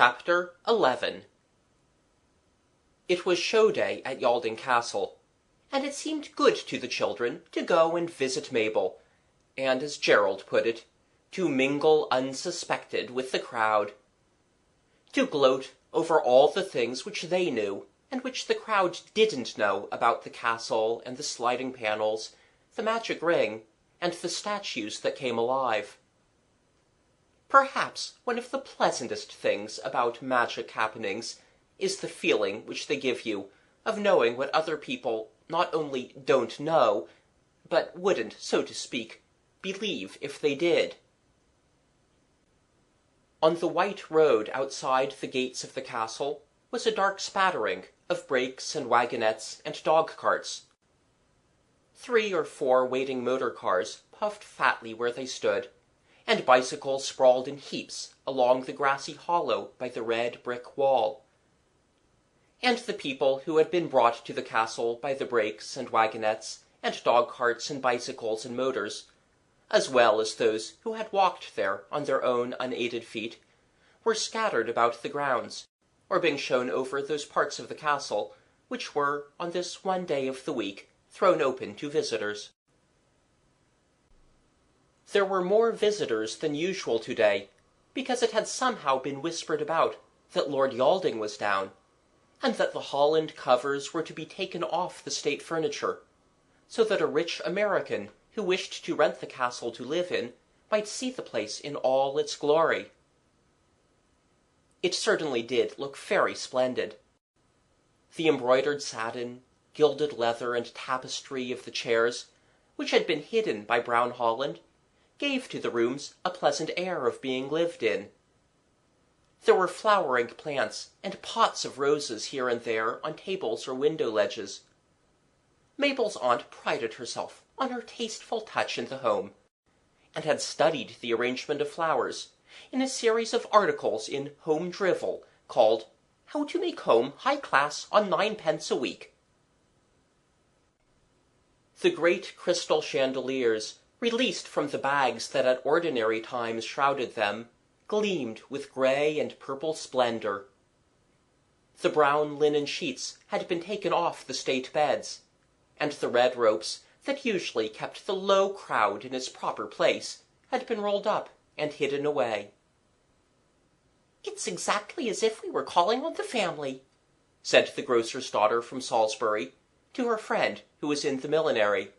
Chapter 11 It was show day at Yalding Castle, and it seemed good to the children to go and visit Mabel, and, as Gerald put it, to mingle unsuspected with the crowd, to gloat over all the things which they knew, and which the crowd didn't know about the castle and the sliding panels, the magic ring, and the statues that came alive. Perhaps one of the pleasantest things about magic happenings is the feeling which they give you of knowing what other people not only don't know, but wouldn't, so to speak, believe if they did. On the white road outside the gates of the castle was a dark spattering of brakes and wagonettes and dog-carts. 3 or 4 waiting motor-cars puffed fatly where they stood, and bicycles sprawled in heaps along the grassy hollow by the red brick wall. And the people who had been brought to the castle by the brakes and wagonettes and dog-carts and bicycles and motors, as well as those who had walked there on their own unaided feet, were scattered about the grounds, or being shown over those parts of the castle which were, on this one day of the week, thrown open to visitors. There were more visitors than usual to-day, because it had somehow been whispered about that Lord Yalding was down, and that the Holland covers were to be taken off the state furniture, so that a rich American who wished to rent the castle to live in might see the place in all its glory. It certainly did look very splendid. The embroidered satin, gilded leather, and tapestry of the chairs, which had been hidden by brown holland, gave to the rooms a pleasant air of being lived in. There were flowering plants and pots of roses here and there on tables or window ledges. Mabel's aunt prided herself on her tasteful touch in the home, and had studied the arrangement of flowers in a series of articles in Home Drivel called How to Make Home High Class on 9d. a Week. The great crystal chandeliers, released from the bags that at ordinary times shrouded them, gleamed with grey and purple splendour. The brown linen sheets had been taken off the state beds, and the red ropes that usually kept the low crowd in its proper place had been rolled up and hidden away. "It's exactly as if we were calling on the family," said the grocer's daughter from Salisbury to her friend who was in the millinery.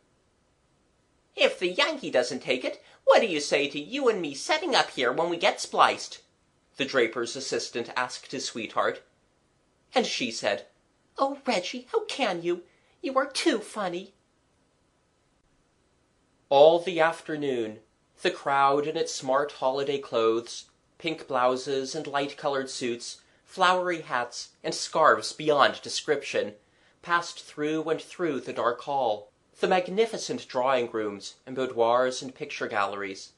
"If the Yankee doesn't take it, what do you say to you and me setting up here when we get spliced?" the draper's assistant asked his sweetheart. And she said, "Oh, Reggie, how can you? You are too funny." All the afternoon, the crowd in its smart holiday clothes, pink blouses and light-coloured suits, flowery hats, and scarves beyond description, passed through and through the dark hall, the magnificent drawing-rooms and boudoirs and picture galleries.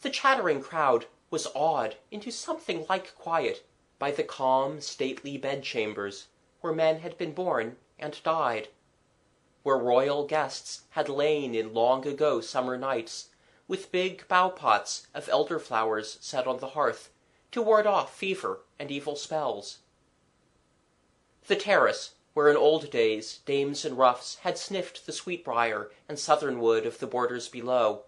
The chattering crowd was awed into something like quiet by the calm, stately bedchambers where men had been born and died, where royal guests had lain in long-ago summer nights, with big bow-pots of elder-flowers set on the hearth to ward off fever and evil spells. The terrace, where in old days dames and roughs had sniffed the sweetbriar and southernwood of the borders below,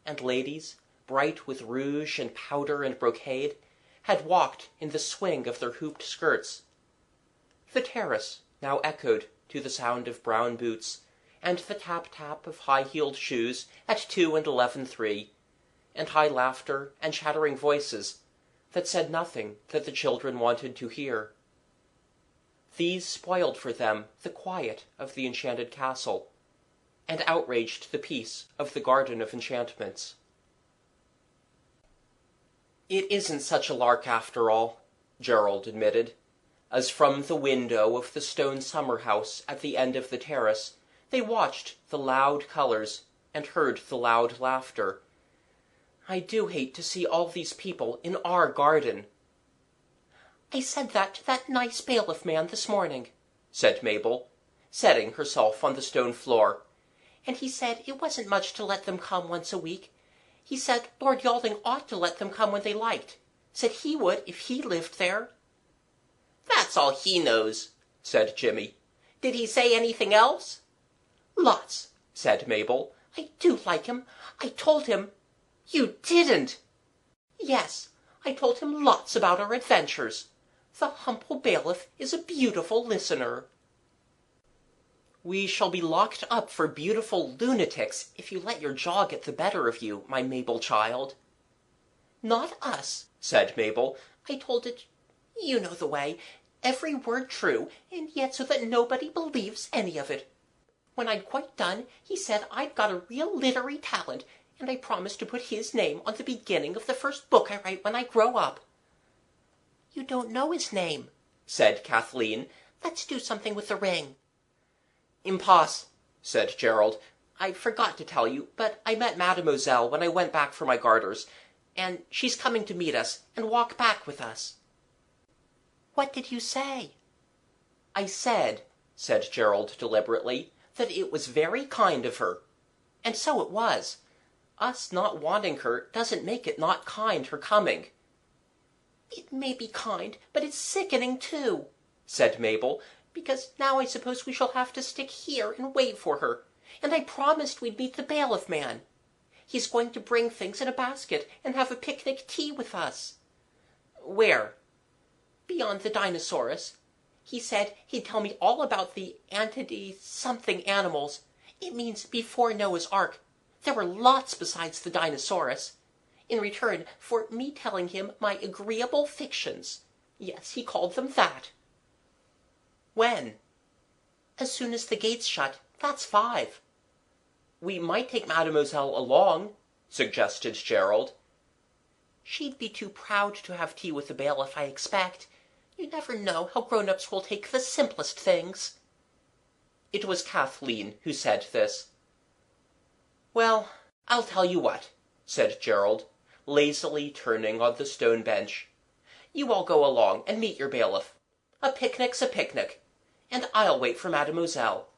and ladies, bright with rouge and powder and brocade, had walked in the swing of their hooped skirts. The terrace now echoed to the sound of brown boots, and the tap-tap of high-heeled shoes at 2 and 11:3, and high laughter and chattering voices that said nothing that the children wanted to hear. These spoiled for them the quiet of the enchanted castle, and outraged the peace of the Garden of Enchantments. "It isn't such a lark after all," Gerald admitted, as from the window of the stone summer-house at the end of the terrace they watched the loud colours and heard the loud laughter. "I do hate to see all these people in our garden." "I said that to that nice bailiff man this morning," said Mabel, setting herself on the stone floor, "and he said it wasn't much to let them come once a week. He said Lord Yalding ought to let them come when they liked, Said he would if he lived there." "That's all he knows," said Jimmy. "Did he say anything else?" "Lots," said Mabel. "I do like him. I told him—" "You didn't!" "Yes, I told him lots about our adventures. The humble bailiff is a beautiful listener." "We shall be locked up for beautiful lunatics if you let your jaw get the better of you, my Mabel child." "Not us," said Mabel. "I told it—you know the way—every word true, and yet so that nobody believes any of it. When I'd quite done, he said I'd got a real literary talent, and I promised to put his name on the beginning of the first book I write when I grow up." "You don't know his name," said Kathleen. "Let's do something with the ring." said Gerald. "I forgot to tell you, but I met Mademoiselle when I went back for my garters, and she's coming to meet us and walk back with us." "What did you say?" "I said," said Gerald deliberately, "that it was very kind of her. And so it was. Us not wanting her doesn't make it not kind her coming." "It may be kind, but it's sickening too," said Mabel, "because now I suppose we shall have to stick here and wait for her. And I promised we'd meet the bailiff man. He's going to bring things in a basket and have a picnic tea with us." "Where?" "Beyond the Dinosaurus. He said he'd tell me all about the something animals. It means before Noah's Ark. There were lots besides the Dinosaurus. In return for me telling him my agreeable fictions. Yes, he called them that." "When?" "As soon as the gates shut. That's 5. "We might take Mademoiselle along," suggested Gerald. "She'd be too proud to have tea with the bailiff, I expect. You never know how grown-ups will take the simplest things." It was Kathleen who said this. "Well, I'll tell you what," said Gerald, lazily turning on the stone bench. "You all go along and meet your bailiff. A picnic's a picnic, and I'll wait for Mademoiselle."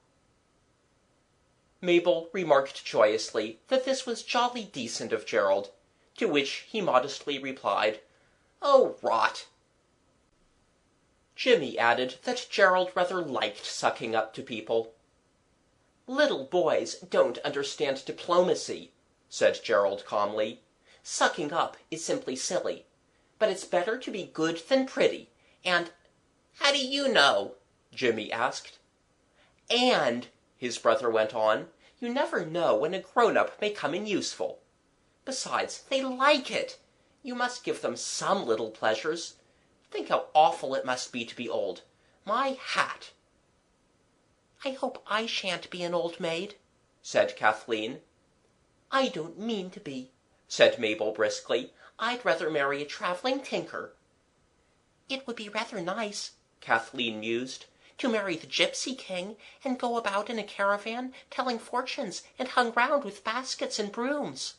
Mabel remarked joyously that this was jolly decent of Gerald, to which he modestly replied, "Oh, rot!" Jimmy added that Gerald rather liked sucking up to people. "Little boys don't understand diplomacy," said Gerald calmly. "Sucking up is simply silly. But it's better to be good than pretty, and—" "How do you know?" Jimmy asked. "And," his brother went on, "you never know when a grown-up may come in useful. Besides, they like it. You must give them some little pleasures. Think how awful it must be to be old. My hat!" "I hope I shan't be an old maid," said Kathleen. "I don't mean to be," said Mabel briskly. "I'd rather marry a traveling tinker." "It would be rather nice," Kathleen mused, "to marry the Gypsy King, and go about in a caravan, telling fortunes, and hung round with baskets and brooms."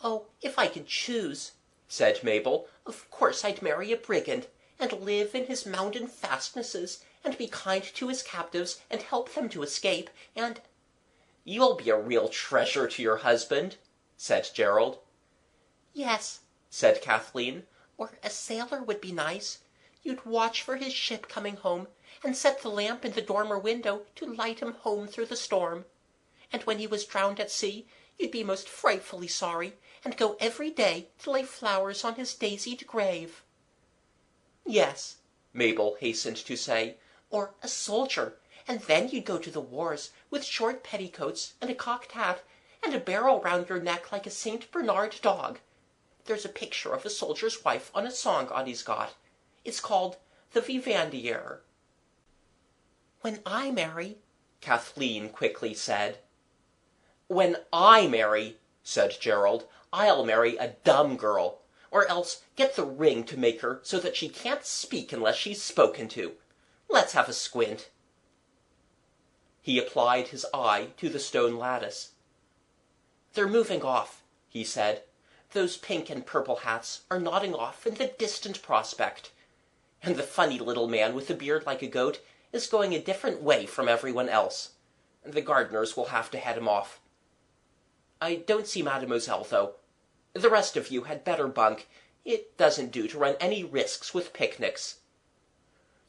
"Oh, if I could choose," said Mabel, "of course I'd marry a brigand, and live in his mountain fastnesses, and be kind to his captives, and help them to escape, and—" "You'll be a real treasure to your husband," said Gerald. "Yes," said Kathleen, "or a sailor would be nice. You'd watch for his ship coming home, and set the lamp in the dormer window to light him home through the storm. And when he was drowned at sea, you'd be most frightfully sorry, and go every day to lay flowers on his daisied grave." "Yes," Mabel hastened to say, "or a soldier, and then you'd go to the wars, with short petticoats and a cocked hat, and a barrel round your neck like a St. Bernard dog. There's a picture of a soldier's wife on a song Auntie's got. It's called the Vivandière." "When I marry," Kathleen quickly said. "When I marry," said Gerald, "I'll marry a dumb girl, or else get the ring to make her so that she can't speak unless she's spoken to. Let's have a squint." He applied his eye to the stone lattice. "They're moving off," he said. "Those pink and purple hats are nodding off in the distant prospect. And the funny little man with the beard like a goat is going a different way from everyone else. The gardeners will have to head him off. I don't see Mademoiselle, though. The rest of you had better bunk. It doesn't do to run any risks with picnics.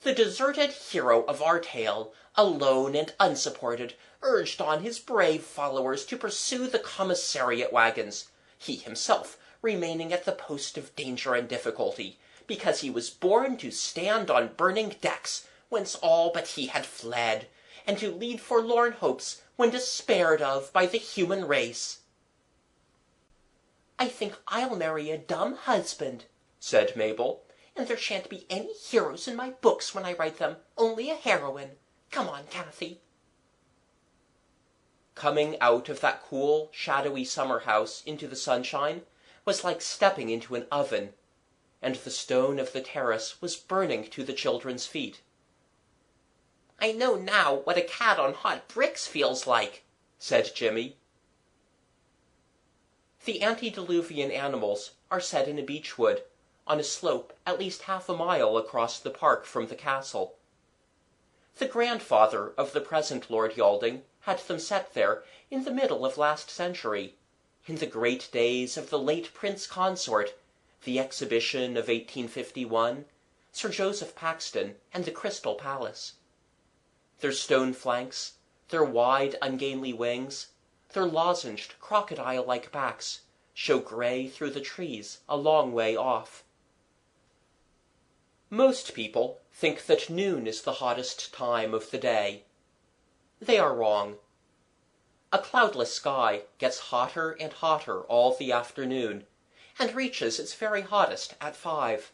The deserted hero of our tale, alone and unsupported, urged on his brave followers to pursue the commissariat wagons, he himself remaining at the post of danger and difficulty, because he was born to stand on burning decks, whence all but he had fled, and to lead forlorn hopes when despaired of by the human race. "I think I'll marry a dumb husband," said Mabel, "and there shan't be any heroes in my books when I write them, only a heroine. Come on, Cathy." Coming out of that cool, shadowy summer house into the sunshine was like stepping into an oven, and the stone of the terrace was burning to the children's feet. "I know now what a cat on hot bricks feels like," said Jimmy. The antediluvian animals are set in a beech wood, on a slope at least half a mile across the park from the castle. The grandfather of the present Lord Yalding had them set there in the middle of last century, in the great days of the late Prince Consort, the Exhibition of 1851, Sir Joseph Paxton, and the Crystal Palace. Their stone flanks, their wide ungainly wings, their lozenged crocodile-like backs, show grey through the trees a long way off. Most people think that noon is the hottest time of the day. They are wrong. A cloudless sky gets hotter and hotter all the afternoon, and reaches its very hottest at 5.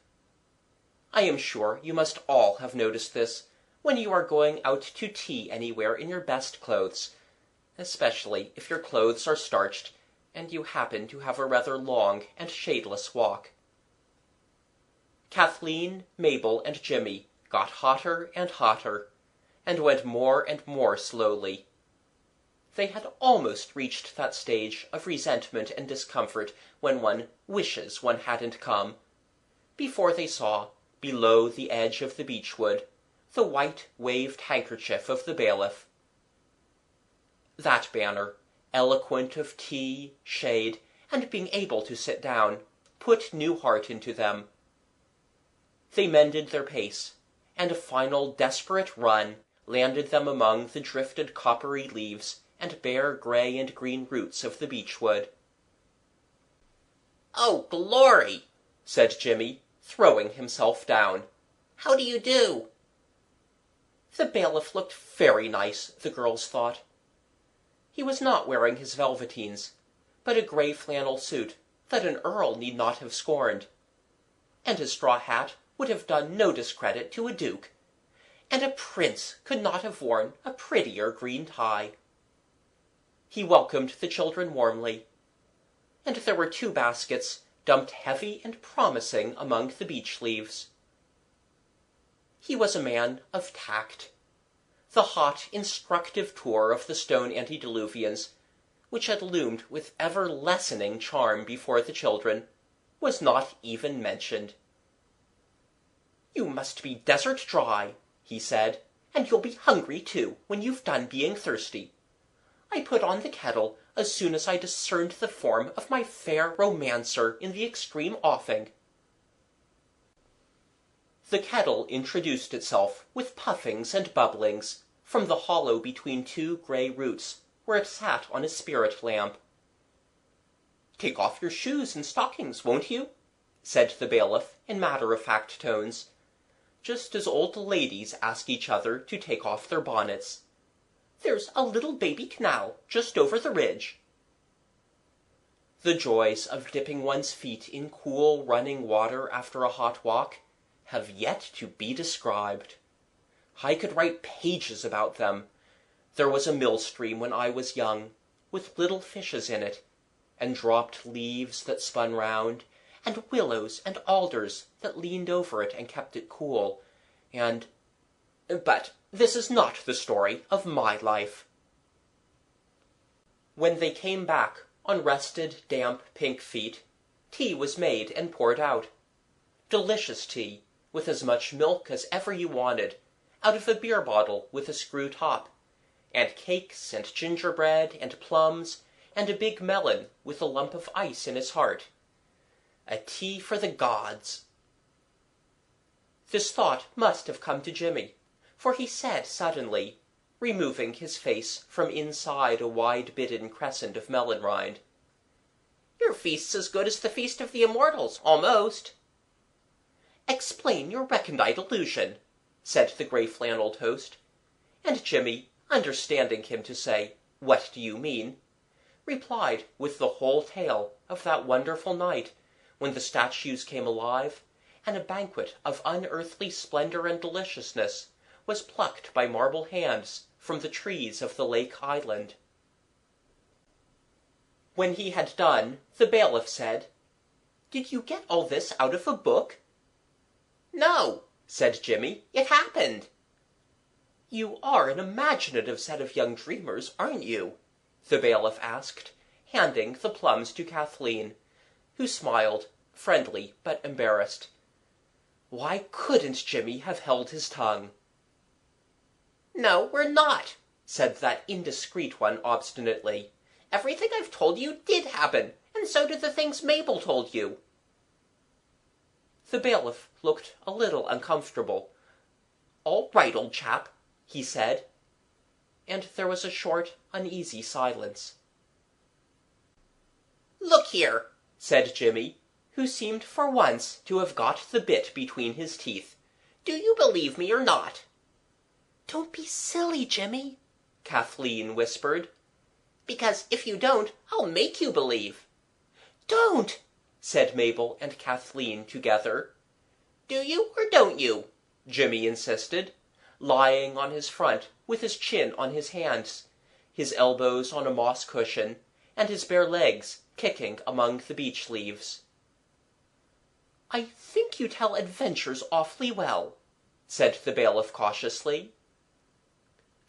I am sure you must all have noticed this when you are going out to tea anywhere in your best clothes, especially if your clothes are starched and you happen to have a rather long and shadeless walk. Kathleen, Mabel, and Jimmy got hotter and hotter, and went more and more slowly. They had almost reached that stage of resentment and discomfort when one wishes one hadn't come, before they saw, below the edge of the beechwood, the white waved handkerchief of the bailiff. That banner, eloquent of tea, shade, and being able to sit down, put new heart into them. They mended their pace, and a final desperate run landed them among the drifted coppery leaves and bare grey and green roots of the beechwood. "Oh, glory!" said Jimmy, throwing himself down. "How do you do?" The bailiff looked very nice, the girls thought. He was not wearing his velveteens, but a grey flannel suit that an earl need not have scorned, and his straw hat would have done no discredit to a duke, and a prince could not have worn a prettier green tie. He welcomed the children warmly, and there were 2 baskets dumped heavy and promising among the beech leaves. He was a man of tact. The hot, instructive tour of the stone antediluvians, which had loomed with ever-lessening charm before the children, was not even mentioned. "You must be desert dry," he said, "and you'll be hungry too, when you've done being thirsty. I put on the kettle as soon as I discerned the form of my fair romancer in the extreme offing." The kettle introduced itself with puffings and bubblings from the hollow between 2 grey roots, where it sat on a spirit lamp. "Take off your shoes and stockings, won't you?" said the bailiff in matter-of-fact tones, just as old ladies ask each other to take off their bonnets. "There's a little baby canal just over the ridge." The joys of dipping one's feet in cool running water after a hot walk have yet to be described. I could write pages about them. There was a mill stream when I was young, with little fishes in it, and dropped leaves that spun round, and willows and alders that leaned over it and kept it cool, and... But this is not the story of my life. When they came back on rested, damp, pink feet, tea was made and poured out. Delicious tea, with as much milk as ever you wanted, out of a beer bottle with a screw top, and cakes and gingerbread and plums, and a big melon with a lump of ice in its heart. A tea for the gods. This thought must have come to Jimmy, for he said suddenly, removing his face from inside a wide-bitten crescent of melon rind, "Your feast's as good as the feast of the immortals, almost." "Explain your recondite illusion," said the grey-flannelled host, and Jimmy, understanding him to say, "What do you mean?" replied with the whole tale of that wonderful night when the statues came alive, and a banquet of unearthly splendor and deliciousness was plucked by marble hands from the trees of the lake island. When he had done, the bailiff said, "Did you get all this out of a book?" "No," said Jimmy, "it happened." "You are an imaginative set of young dreamers, aren't you?" the bailiff asked, handing the plums to Kathleen, who smiled, friendly but embarrassed. Why couldn't Jimmy have held his tongue? "No, we're not," said that indiscreet one obstinately. "Everything I've told you did happen, and so did the things Mabel told you." The bailiff looked a little uncomfortable. "All right, old chap," he said, and there was a short, uneasy silence. "Look here," said Jimmy, who seemed for once to have got the bit between his teeth. "Do you believe me or not?" "Don't be silly, Jimmy," Kathleen whispered. "Because if you don't, I'll make you believe." "Don't!" said Mabel and Kathleen together. "Do you or don't you?" Jimmy insisted, lying on his front with his chin on his hands, his elbows on a moss cushion, and his bare legs kicking among the beech leaves. "I think you tell adventures awfully well," said the bailiff cautiously.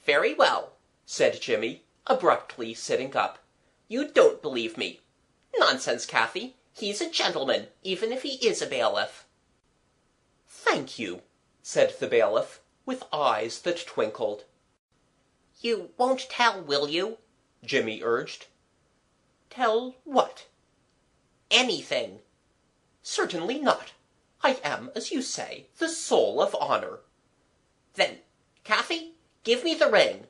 "Very well," said Jimmy, abruptly sitting up. "You don't believe me. Nonsense, Kathy. He's a gentleman, even if he is a bailiff." "Thank you," said the bailiff, with eyes that twinkled. "You won't tell, will you?" Jimmy urged. "Tell what?" "Anything." "Certainly not. I am, as you say, the soul of honor." "Then, Kathy, give me the ring."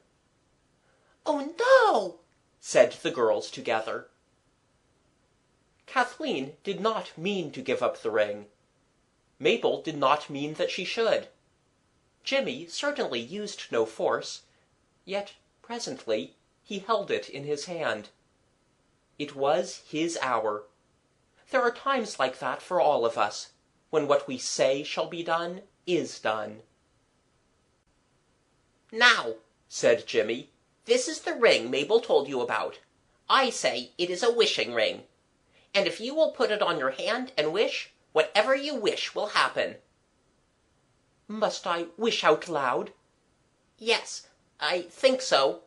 "Oh, no!" said the girls together. Kathleen did not mean to give up the ring. Mabel did not mean that she should. Jimmy certainly used no force, yet presently he held it in his hand. It was his hour. There are times like that for all of us, when what we say shall be done is done. "Now," said Jimmy, "this is the ring Mabel told you about. I say it is a wishing ring. And if you will put it on your hand and wish, whatever you wish will happen." "Must I wish out loud?" "Yes, I think so."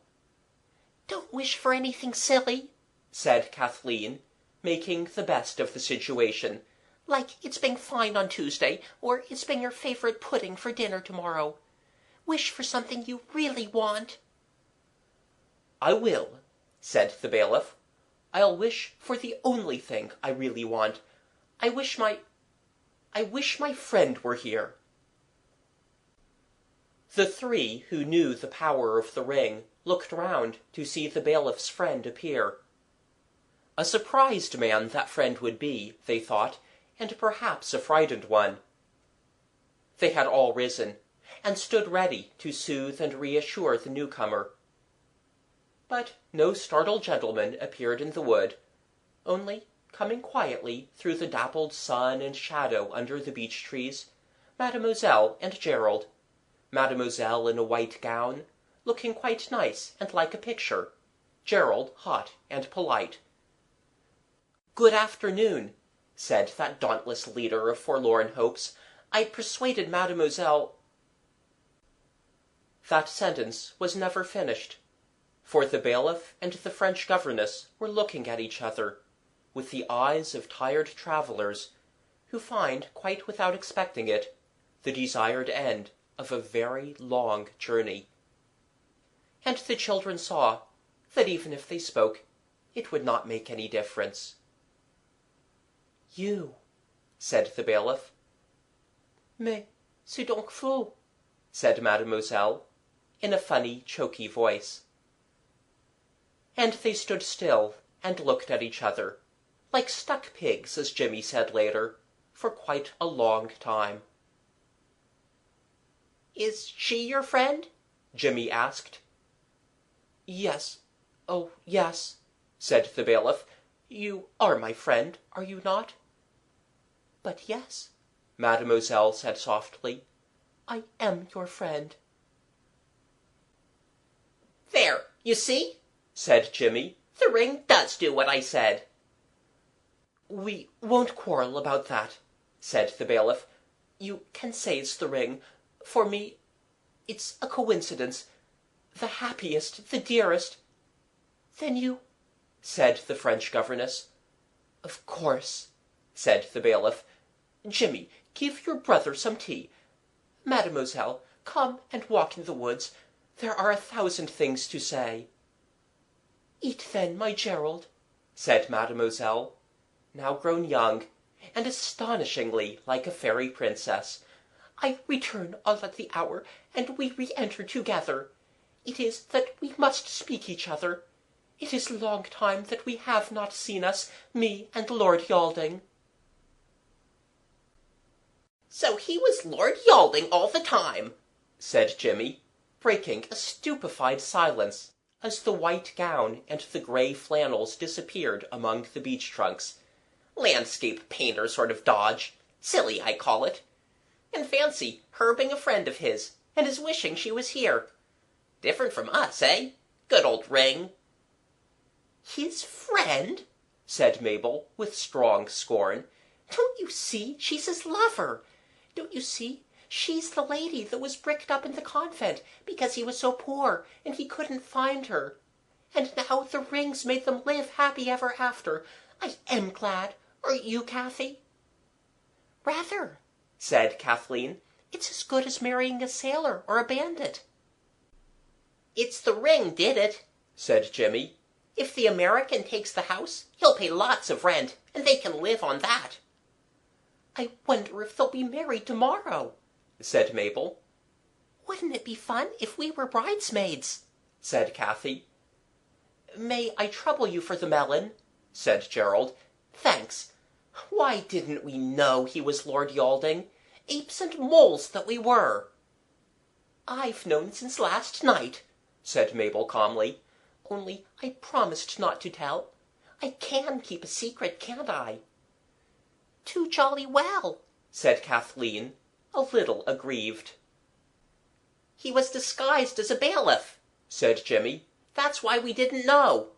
"Don't wish for anything silly," said Kathleen, making the best of the situation, "like it's been fine on Tuesday, or it's been your favourite pudding for dinner tomorrow. Wish for something you really want." "I will," said the bailiff. "I'll wish for the only thing I really want. I wish my friend were here." The three who knew the power of the ring looked round to see the bailiff's friend appear. A surprised man that friend would be, they thought, and perhaps a frightened one. They had all risen, and stood ready to soothe and reassure the newcomer. But no startled gentleman appeared in the wood, only, coming quietly through the dappled sun and shadow under the beech trees, Mademoiselle and Gerald. Mademoiselle in a white gown, looking quite nice and like a picture, Gerald hot and polite. "Good afternoon," said that dauntless leader of forlorn hopes. "I persuaded Mademoiselle—" That sentence was never finished, for the bailiff and the French governess were looking at each other, with the eyes of tired travellers, who find, quite without expecting it, the desired end of a very long journey. And the children saw that even if they spoke, it would not make any difference. "You," said the bailiff. Mais c'est donc faux, said Mademoiselle, in a funny, choky voice. And they stood still and looked at each other, like stuck pigs, as Jimmy said later, for quite a long time. "Is she your friend?" Jimmy asked. "Yes. Oh, yes," said the bailiff. "You are my friend, are you not?" "But yes," Mademoiselle said softly, "I am your friend." "There, you see," said Jimmy. "The ring does do what I said." "We won't quarrel about that," said the bailiff. "You can say it's the ring. For me, it's a coincidence. The happiest, the dearest." "Then you—" said the French governess. "Of course," said the bailiff. "Jimmy, give your brother some tea. Mademoiselle, come and walk in the woods. There are 1,000 things to say." "Eat then, my Gerald," said Mademoiselle, now grown young, and astonishingly like a fairy princess. "I return all at the hour, and we re-enter together. It is that we must speak each other. It is long time that we have not seen us, me and Lord Yalding." "So he was Lord Yalding all the time," said Jimmy, breaking a stupefied silence as the white gown and the grey flannels disappeared among the beech trunks. "Landscape painter sort of dodge. Silly, I call it. And fancy her being a friend of his, and his wishing she was here. Different from us, eh? Good old ring." "His friend?" said Mabel, with strong scorn. "Don't you see she's his lover? Don't you see she's the lady that was bricked up in the convent because he was so poor and he couldn't find her? And now the ring's made them live happy ever after. I am glad. Aren't you, Kathy?" "Rather," said Kathleen. "It's as good as marrying a sailor or a bandit." "It's the ring did it," said Jimmy. "If the American takes the house, he'll pay lots of rent, and they can live on that." "I wonder if they'll be married tomorrow," said Mabel. "Wouldn't it be fun if we were bridesmaids?" said Kathy. "May I trouble you for the melon?" said Gerald. "Thanks. Why didn't we know he was Lord Yalding? Apes and moles that we were!" "I've known since last night," said Mabel calmly. "Only I promised not to tell. I can keep a secret, can't I?" "Too jolly well," said Kathleen, a little aggrieved. "He was disguised as a bailiff," said Jimmy. "That's why we didn't know."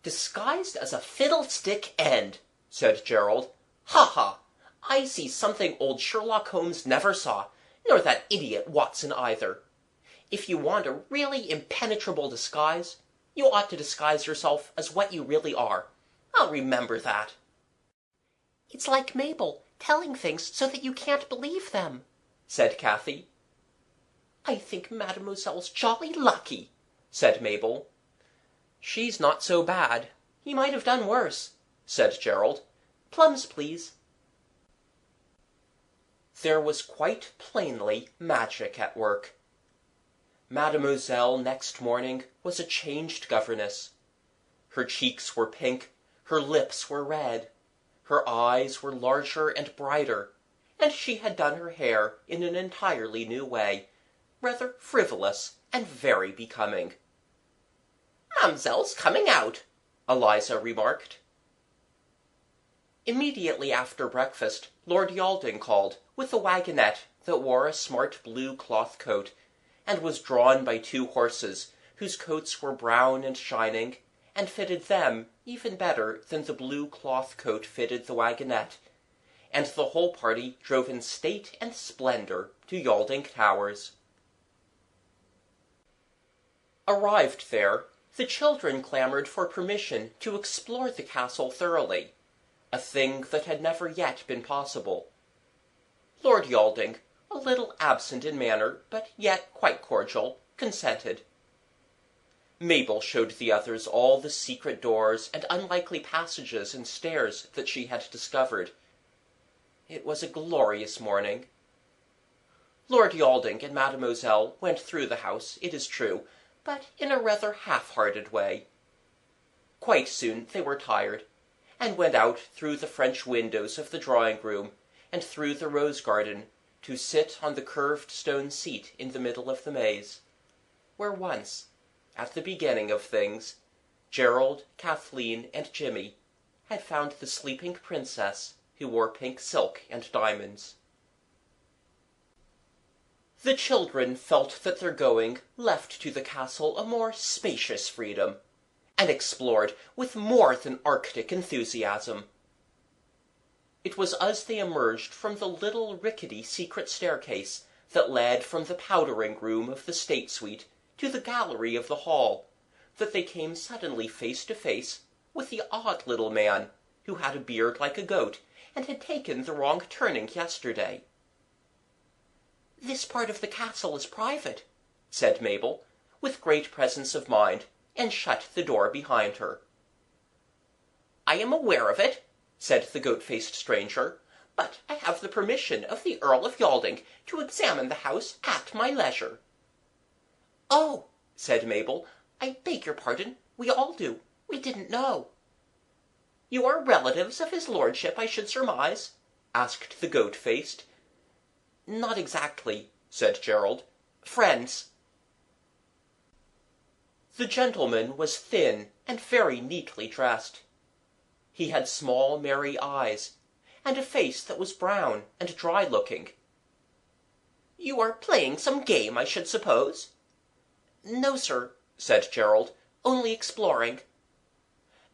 "Disguised as a fiddlestick end," said Gerald. "Ha ha! I see something old Sherlock Holmes never saw, nor that idiot Watson either. If you want a really impenetrable disguise, you ought to disguise yourself as what you really are. I'll remember that." "It's like Mabel, telling things so that you can't believe them," said Kathy. "I think Mademoiselle's jolly lucky," said Mabel. "She's not so bad. He might have done worse," said Gerald. "Plums, please." There was quite plainly magic at work. Mademoiselle next morning was a changed governess. Her cheeks were pink, her lips were red, her eyes were larger and brighter, and she had done her hair in an entirely new way, rather frivolous and very becoming. "Mamselle's coming out," Eliza remarked. Immediately after breakfast, Lord Yalding called, with a wagonette that wore a smart blue cloth coat, and was drawn by 2 horses, whose coats were brown and shining, and fitted them even better than the blue cloth coat fitted the wagonette, and the whole party drove in state and splendour to Yalding Towers. Arrived there, the children clamoured for permission to explore the castle thoroughly, a thing that had never yet been possible. Lord Yalding, a little absent in manner, but yet quite cordial, consented. Mabel showed the others all the secret doors and unlikely passages and stairs that she had discovered. It was a glorious morning. Lord Yalding and Mademoiselle went through the house, it is true, but in a rather half-hearted way. Quite soon they were tired, and went out through the French windows of the drawing-room, and through the rose-garden, to sit on the curved stone seat in the middle of the maze, where once, at the beginning of things, Gerald, Kathleen, and Jimmy had found the sleeping princess who wore pink silk and diamonds. The children felt that their going left to the castle a more spacious freedom, and explored with more than Arctic enthusiasm. It was as they emerged from the little rickety secret staircase that led from the powdering-room of the state suite to the gallery of the hall, that they came suddenly face to face with the odd little man who had a beard like a goat and had taken the wrong turning yesterday. "This part of the castle is private," said Mabel, with great presence of mind, and shut the door behind her. "I am aware of it," said the goat-faced stranger, "but I have the permission of the Earl of Yalding to examine the house at my leisure." "Oh," said Mabel, "I beg your pardon. We all do. We didn't know." "You are relatives of his lordship, I should surmise?" asked the goat-faced. "Not exactly," said Gerald. "Friends." The gentleman was thin and very neatly dressed. He had small merry eyes, and a face that was brown and dry-looking. "You are playing some game, I should suppose?" "No, sir," said Gerald, "only exploring."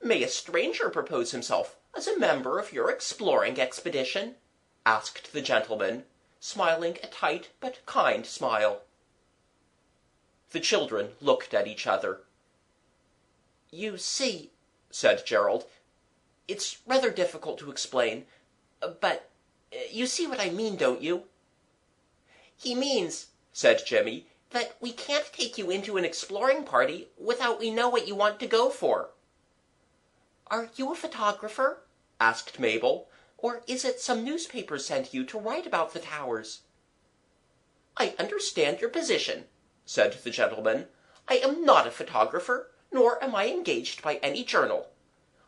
"May a stranger propose himself as a member of your exploring expedition?" asked the gentleman, smiling a tight but kind smile. The children looked at each other. "You see," said Gerald, "it's rather difficult to explain, but you see what I mean, don't you?" "He means," said Jimmy, "that we can't take you into an exploring party without we know what you want to go for." "Are you a photographer?" asked Mabel, "or is it some newspaper sent you to write about the towers?" "I understand your position," said the gentleman. "I am not a photographer, nor am I engaged by any journal.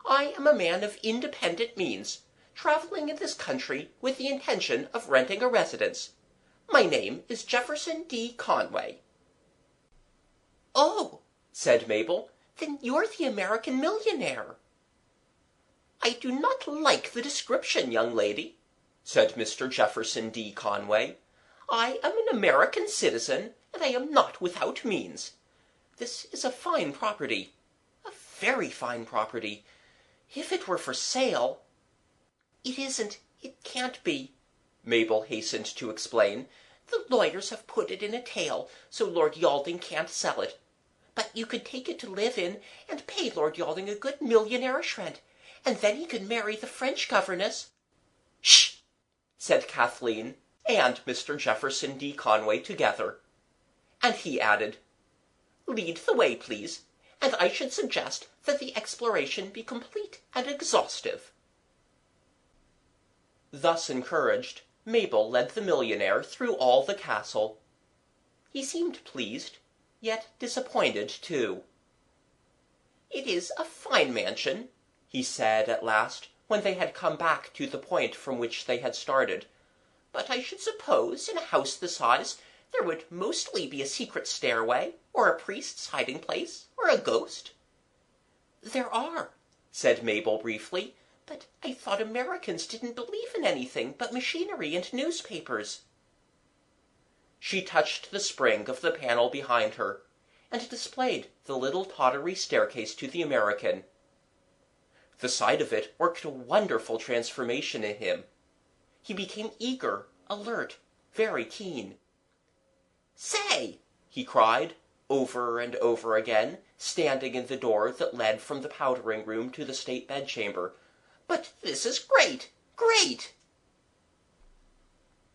I am a man of independent means, traveling in this country with the intention of renting a residence. My name is Jefferson D. Conway." "Oh," said Mabel, "then you're the American millionaire." "I do not like the description, young lady," said Mr. Jefferson D. Conway. "I am an American citizen, and I am not without means. This is a fine property, a very fine property. If it were for sale—" "It isn't. It can't be," Mabel hastened to explain. "The lawyers have put it in a tale, so Lord Yalding can't sell it. But you could take it to live in, and pay Lord Yalding a good millionairish rent, and then he could marry the French governess—" "Sh!" said Kathleen and Mr. Jefferson D. Conway together. And he added, "Lead the way, please, and I should suggest that the exploration be complete and exhaustive." Thus encouraged, Mabel led the millionaire through all the castle. He seemed pleased, yet disappointed too. "It is a fine mansion," he said at last, when they had come back to the point from which they had started. "But I should suppose in a house this size there would mostly be a secret stairway, or a priest's hiding-place, or a ghost." "There are," said Mabel briefly, "but I thought Americans didn't believe in anything but machinery and newspapers." She touched the spring of the panel behind her, and displayed the little tottery staircase to the American. The sight of it worked a wonderful transformation in him. He became eager, alert, very keen. "Say!" he cried, over and over again, standing in the door that led from the powdering-room to the state bedchamber. "But this is great! Great!"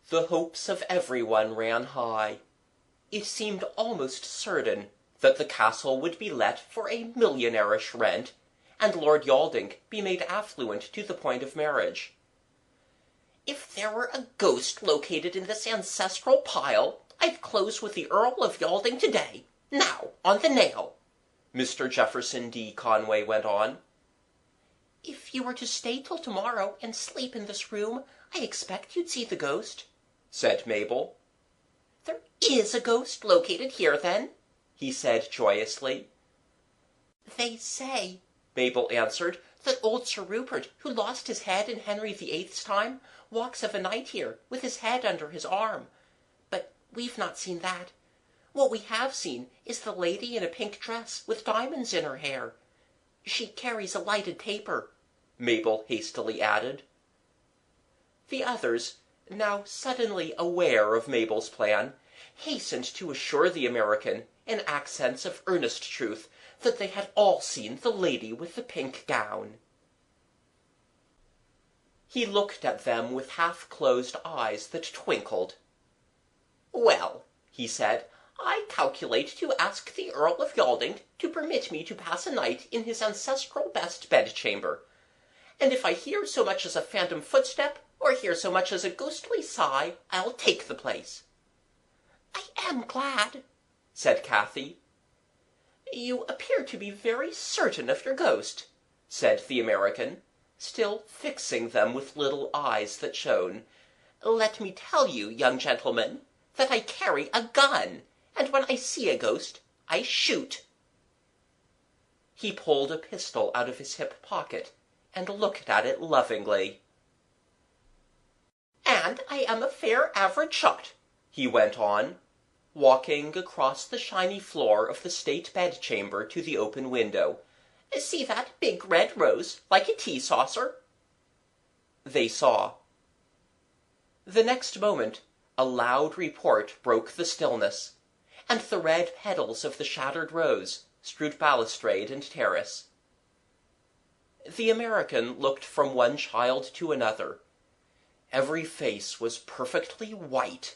The hopes of everyone ran high. It seemed almost certain that the castle would be let for a millionairish rent, and Lord Yalding be made affluent to the point of marriage. If there were a ghost located in this ancestral pile, I'd close with the Earl of Yalding today. Now, on the nail," Mr. Jefferson D. Conway went on. "If you were to stay till tomorrow and sleep in this room, I expect you'd see the ghost," said Mabel. "There is a ghost located here, then?" he said joyously. "They say," Mabel answered, "that old Sir Rupert, who lost his head in Henry VIII's time, walks of a night here, with his head under his arm. But we've not seen that. What we have seen is the lady in a pink dress, with diamonds in her hair. She carries a lighted taper," Mabel hastily added. The others, now suddenly aware of Mabel's plan, hastened to assure the American, in accents of earnest truth, that they had all seen the lady with the pink gown. He looked at them with half-closed eyes that twinkled. "Well," he said, "I calculate to ask the Earl of Yalding to permit me to pass a night in his ancestral best bedchamber. And if I hear so much as a phantom footstep, or hear so much as a ghostly sigh, I'll take the place." "I am glad," said Cathy. "You appear to be very certain of your ghost," said the American, still fixing them with little eyes that shone. "Let me tell you, young gentlemen, that I carry a gun, and when I see a ghost, I shoot." He pulled a pistol out of his hip pocket, and looked at it lovingly. "And I am a fair average shot," he went on, walking across the shiny floor of the state bedchamber to the open window. "See that big red rose, like a tea saucer?" They saw. The next moment a loud report broke the stillness, and the red petals of the shattered rose strewed balustrade and terrace. The American looked from one child to another. Every face was perfectly white.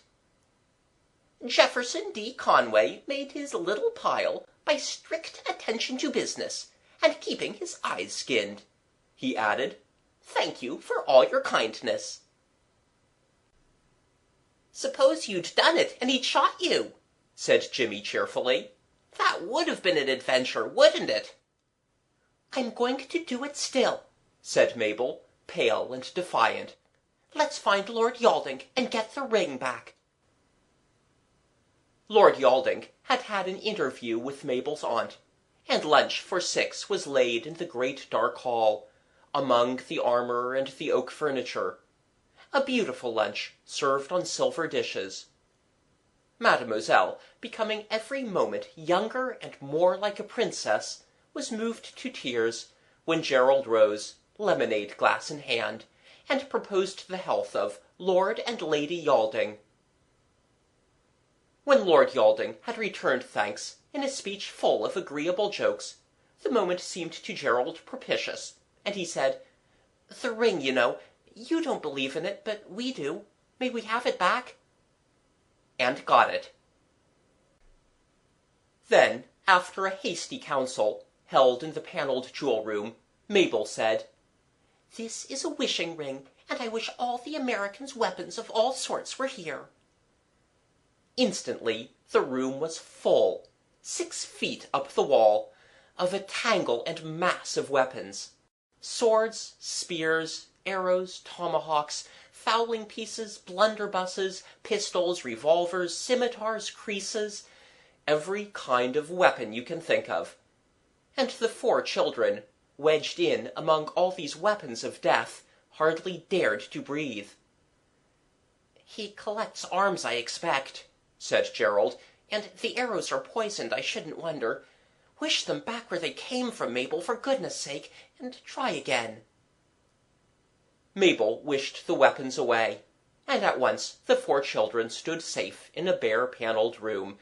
"Jefferson D. Conway made his little pile by strict attention to business, and keeping his eyes skinned," he added. "Thank you for all your kindness." "Suppose you'd done it, and he'd shot you," said Jimmy cheerfully. "That would have been an adventure, wouldn't it?" "I'm going to do it still," said Mabel, pale and defiant. "Let's find Lord Yalding, and get the ring back." Lord Yalding had had an interview with Mabel's aunt, and lunch for 6 was laid in the great dark hall, among the armour and the oak furniture. A beautiful lunch, served on silver dishes. Mademoiselle, becoming every moment younger and more like a princess, was moved to tears when Gerald rose, lemonade glass in hand, and proposed the health of Lord and Lady Yalding. When Lord Yalding had returned thanks, in a speech full of agreeable jokes, the moment seemed to Gerald propitious, and he said, "The ring, you know, you don't believe in it, but we do. May we have it back?" And got it. Then, after a hasty council, held in the panelled jewel-room, Mabel said, "This is a wishing ring, and I wish all the Americans' weapons of all sorts were here." Instantly the room was full, 6 feet up the wall, of a tangle and mass of weapons. Swords, spears, arrows, tomahawks, fowling pieces, blunderbusses, pistols, revolvers, scimitars, creeses, every kind of weapon you can think of. And the 4 children, wedged in among all these weapons of death, hardly dared to breathe. "He collects arms, I expect," said Gerald, "and the arrows are poisoned, I shouldn't wonder. Wish them back where they came from, Mabel, for goodness' sake, and try again." Mabel wished the weapons away, and at once the 4 children stood safe in a bare panelled room.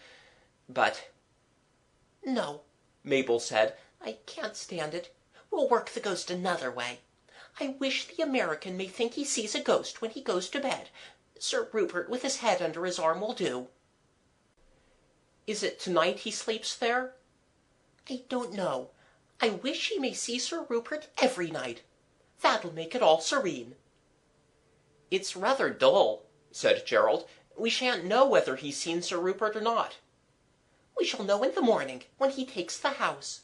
But "No," Mabel said, "I can't stand it. We'll work the ghost another way. I wish the American may think he sees a ghost when he goes to bed. Sir Rupert with his head under his arm will do." "Is it tonight he sleeps there?" "I don't know. I wish he may see Sir Rupert every night. That'll make it all serene." "It's rather dull," said Gerald. "We shan't know whether he's seen Sir Rupert or not." "We shall know in the morning, when he takes the house."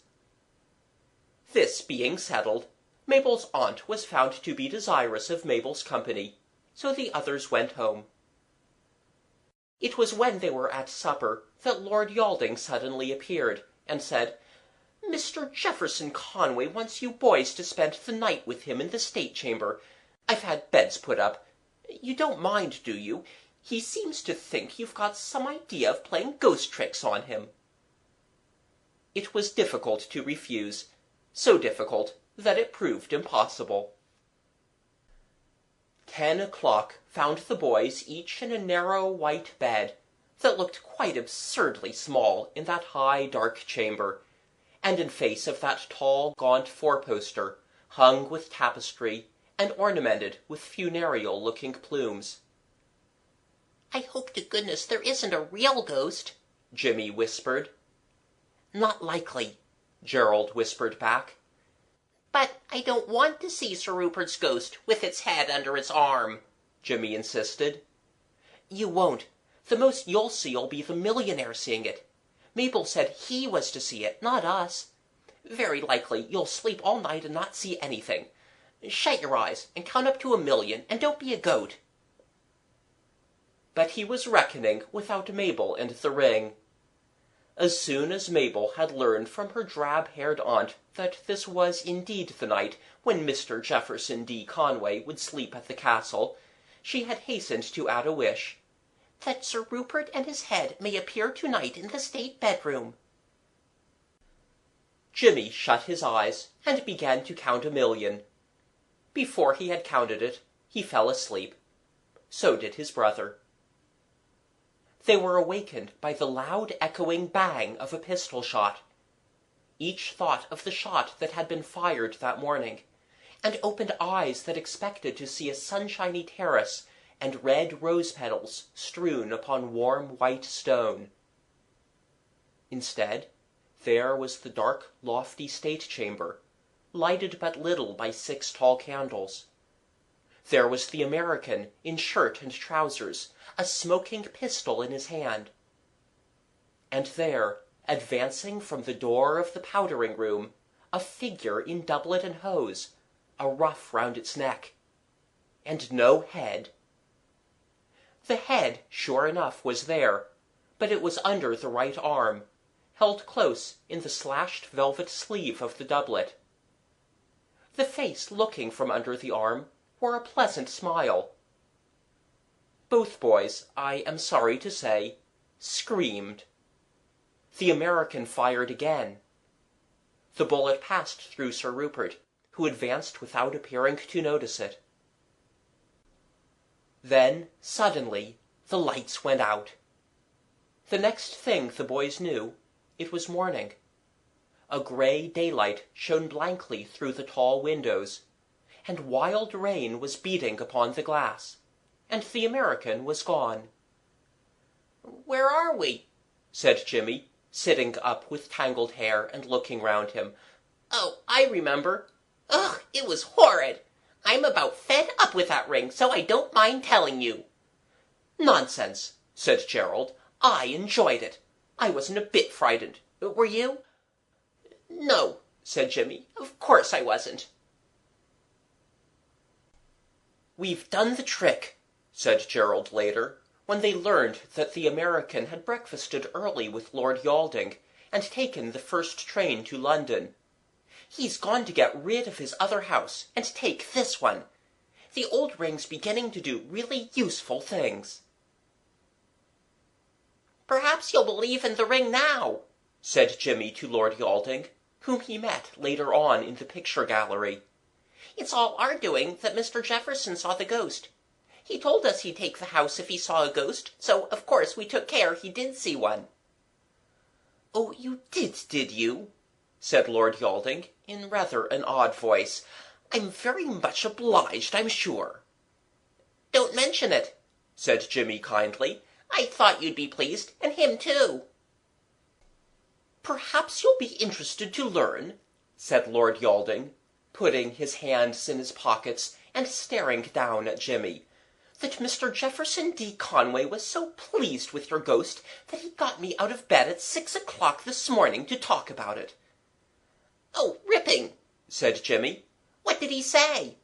This being settled, Mabel's aunt was found to be desirous of Mabel's company, so the others went home. It was when they were at supper that Lord Yalding suddenly appeared, and said, "Mr. Jefferson Conway wants you boys to spend the night with him in the state chamber. I've had beds put up. You don't mind, do you? He seems to think you've got some idea of playing ghost tricks on him." It was difficult to refuse, so difficult that it proved impossible. 10 o'clock found the boys each in a narrow white bed that looked quite absurdly small in that high dark chamber, and in face of that tall gaunt four-poster, hung with tapestry and ornamented with funereal-looking plumes. "I hope to goodness there isn't a real ghost," Jimmy whispered. "Not likely," Gerald whispered back. "But I don't want to see Sir Rupert's ghost with its head under its arm," Jimmy insisted. "You won't. The most you'll see'll be the millionaire seeing it. Mabel said he was to see it, not us. Very likely you'll sleep all night and not see anything. Shut your eyes and count up to 1,000,000, and don't be a goat." But he was reckoning without Mabel and the ring. As soon as Mabel had learned from her drab-haired aunt that this was indeed the night when Mr. Jefferson D. Conway would sleep at the castle, she had hastened to add a wish. "That Sir Rupert and his head may appear to-night in the state bedroom." Jimmy shut his eyes and began to count 1,000,000. Before he had counted it, he fell asleep. So did his brother. They were awakened by the loud echoing bang of a pistol shot. Each thought of the shot that had been fired that morning, and opened eyes that expected to see a sunshiny terrace and red rose petals strewn upon warm white stone. Instead, there was the dark, lofty state chamber, lighted but little by 6 tall candles. There was the American in shirt and trousers, a smoking pistol in his hand. And there, advancing from the door of the powdering room, a figure in doublet and hose, a ruff round its neck, and no head. The head, sure enough, was there, but it was under the right arm, held close in the slashed velvet sleeve of the doublet. The face looking from under the arm wore a pleasant smile. Both boys, I am sorry to say, screamed. The American fired again. The bullet passed through Sir Rupert, who advanced without appearing to notice it. Then, suddenly, the lights went out. The next thing the boys knew, it was morning. A grey daylight shone blankly through the tall windows, and wild rain was beating upon the glass, and the American was gone. "Where are we?" said Jimmy, sitting up with tangled hair and looking round him. "Oh, I remember. Ugh, it was horrid. I'm about fed up with that ring, so I don't mind telling you." "Nonsense," said Gerald. "I enjoyed it. I wasn't a bit frightened. Were you?" "No," said Jimmy. "Of course I wasn't." "We've done the trick," said Gerald later, when they learned that the American had breakfasted early with Lord Yalding, and taken the first train to London. "He's gone to get rid of his other house, and take this one. The old ring's beginning to do really useful things." "Perhaps you'll believe in the ring now," said Jimmy to Lord Yalding, whom he met later on in the picture gallery. "It's all our doing that Mr. Jefferson saw the ghost. He told us he'd take the house if he saw a ghost, so of course we took care he did see one." "Oh, you did you?" said Lord Yalding, in rather an odd voice. "I'm very much obliged, I'm sure." "Don't mention it," said Jimmy kindly. "I thought you'd be pleased, and him too." "Perhaps you'll be interested to learn," said Lord Yalding, putting his hands in his pockets and staring down at Jimmy, that Mr. Jefferson D. Conway was so pleased with your ghost that he got me out of bed at 6 o'clock this morning to talk about it." "Oh, ripping," said Jimmy. "What did he say?"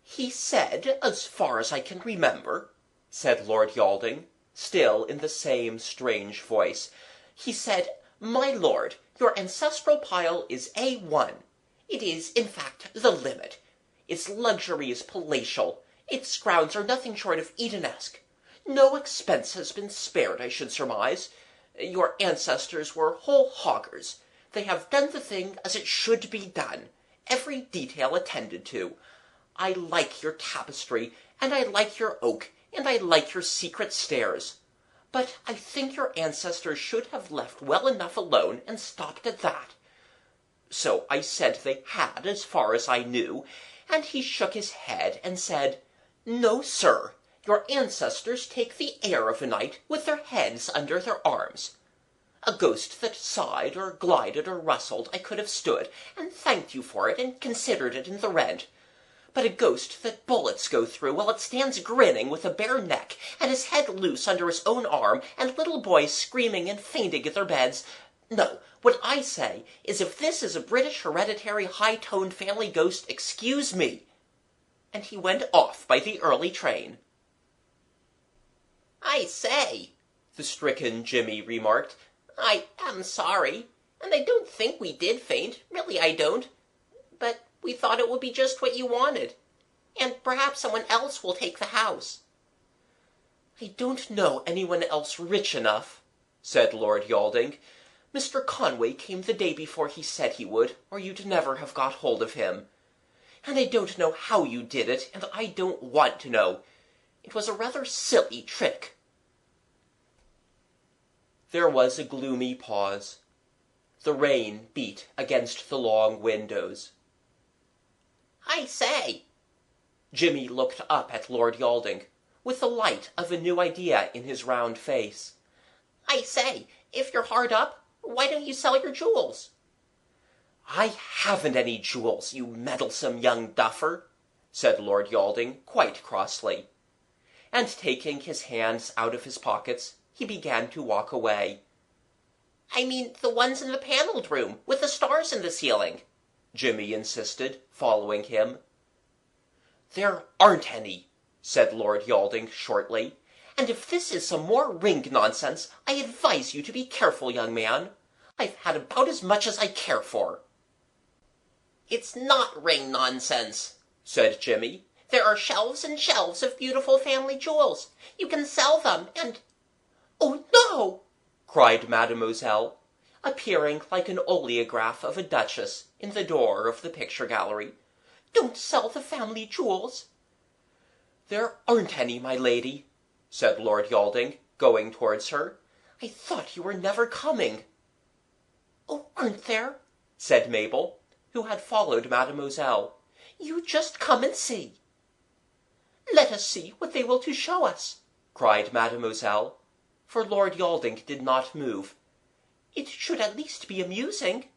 "He said, as far as I can remember," said Lord Yalding, still in the same strange voice, "he said, 'My lord, your ancestral pile is A1. It is, in fact, the limit. Its luxury is palatial. Its grounds are nothing short of Edenesque. No expense has been spared, I should surmise. Your ancestors were whole hoggers. They have done the thing as it should be done, every detail attended to. I like your tapestry, and I like your oak, and I like your secret stairs. But I think your ancestors should have left well enough alone and stopped at that.' So I said they had, as far as I knew, and he shook his head and said, 'No, sir, your ancestors take the air of a night with their heads under their arms.' A ghost that sighed or glided or rustled I could have stood, and thanked you for it, and considered it in the rent. But a ghost that bullets go through while it stands grinning with a bare neck, and his head loose under his own arm, and little boys screaming and fainting in their beds. No, what I say is, if this is a British hereditary high-toned family ghost, excuse me." And he went off by the early train. "I say," the stricken Jimmy remarked, "I am sorry, and I don't think we did faint, really I don't. But we thought it would be just what you wanted, and perhaps someone else will take the house." "I don't know anyone else rich enough," said Lord Yalding. "Mr. Conway came the day before he said he would, or you'd never have got hold of him. And I don't know how you did it, and I don't want to know. It was a rather silly trick." There was a gloomy pause. The rain beat against the long windows. "I say," Jimmy looked up at Lord Yalding, with the light of a new idea in his round face. "I say, if you're hard up, why don't you sell your jewels?" "I haven't any jewels, you meddlesome young duffer," said Lord Yalding, quite crossly. And taking his hands out of his pockets, he began to walk away. "I mean the ones in the panelled room, with the stars in the ceiling," Jimmy insisted, following him. "There aren't any," said Lord Yalding shortly. "And if this is some more ring nonsense, I advise you to be careful, young man. I've had about as much as I care for." "It's not ring nonsense," said Jimmy. "There are shelves and shelves of beautiful family jewels. You can sell them, and—" "Oh, no!" cried Mademoiselle, appearing like an oleograph of a duchess in the door of the picture gallery. "Don't sell the family jewels." "There aren't any, my lady," said Lord Yalding, going towards her. "I thought you were never coming." "Oh, aren't there?" said Mabel, who had followed Mademoiselle. "You just come and see." "Let us see what they will to show us," cried Mademoiselle, for Lord Yalding did not move. "It should at least be amusing."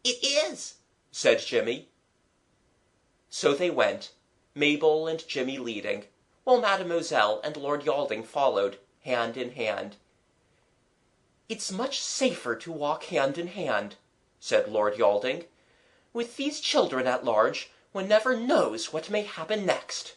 "It is," said Jimmy. So they went, Mabel and Jimmy leading, while Mademoiselle and Lord Yalding followed, hand in hand. "It's much safer to walk hand in hand," said Lord Yalding. "With these children at large, one never knows what may happen next."